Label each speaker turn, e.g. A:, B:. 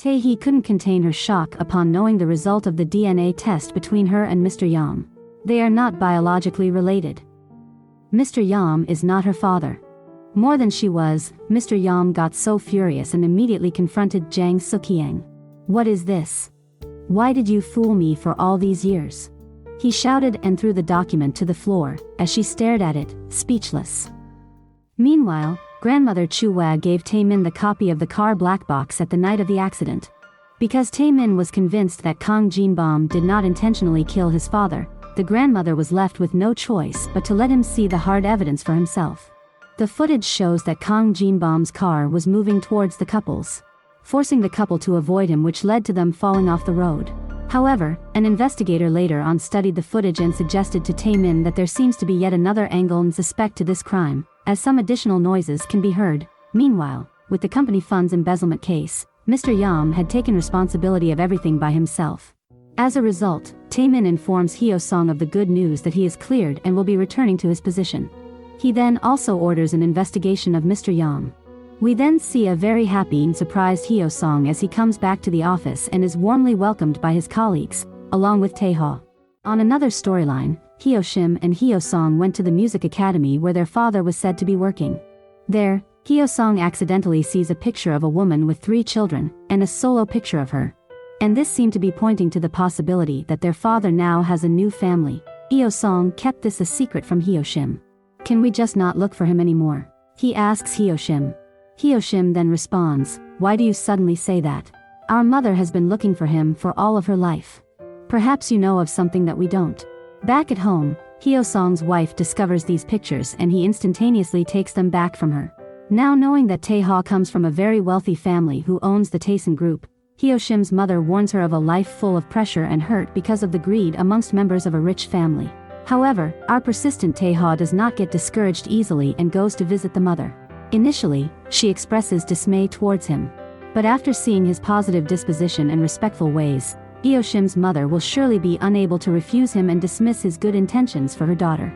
A: Tae-hee couldn't contain her shock upon knowing the result of the DNA test between her and Mr. Yeom. They are not biologically related. Mr. Yeom is not her father. More than she was, Mr. Yeom got so furious and immediately confronted Jang Sook-hyang. What is this? Why did you fool me for all these years? He shouted and threw the document to the floor, as she stared at it, speechless. Meanwhile, grandmother Joo-Won gave Tae-min the copy of the car black box at the night of the accident. Because Tae-min was convinced that Kang Jin-bom did not intentionally kill his father, the grandmother was left with no choice but to let him see the hard evidence for himself. The footage shows that Kang Jin-bom's car was moving towards the couple's, forcing the couple to avoid him, which led to them falling off the road. However, an investigator later on studied the footage and suggested to Tae-min that there seems to be yet another angle and suspect to this crime, as some additional noises can be heard. Meanwhile, with the company funds embezzlement case, Mr. Yeom had taken responsibility of everything by himself. As a result, Tae-min informs Hyo-sung of the good news that he is cleared and will be returning to his position. He then also orders an investigation of Mr. Yeom. We then see a very happy and surprised Hyo-sung as he comes back to the office and is warmly welcomed by his colleagues, along with Tae-ha. On another storyline, Hyo-sim and Hyo-sung went to the music academy where their father was said to be working. There, Hyo-sung accidentally sees a picture of a woman with 3 children, and a solo picture of her. And this seemed to be pointing to the possibility that their father now has a new family. Hyo-sung kept this a secret from Hyo-sim. Can we just not look for him anymore? He asks Hyo-sim. Hyo-sim then responds, why do you suddenly say that? Our mother has been looking for him for all of her life. Perhaps you know of something that we don't. Back at home, Hyo-sung's wife discovers these pictures and he instantaneously takes them back from her. Now knowing that Tae-ha comes from a very wealthy family who owns the Taesin group, Hyo-sim's mother warns her of a life full of pressure and hurt because of the greed amongst members of a rich family. However, our persistent Tae-ha does not get discouraged easily and goes to visit the mother. Initially, she expresses dismay towards him. But after seeing his positive disposition and respectful ways, Hyo-sim's mother will surely be unable to refuse him and dismiss his good intentions for her daughter.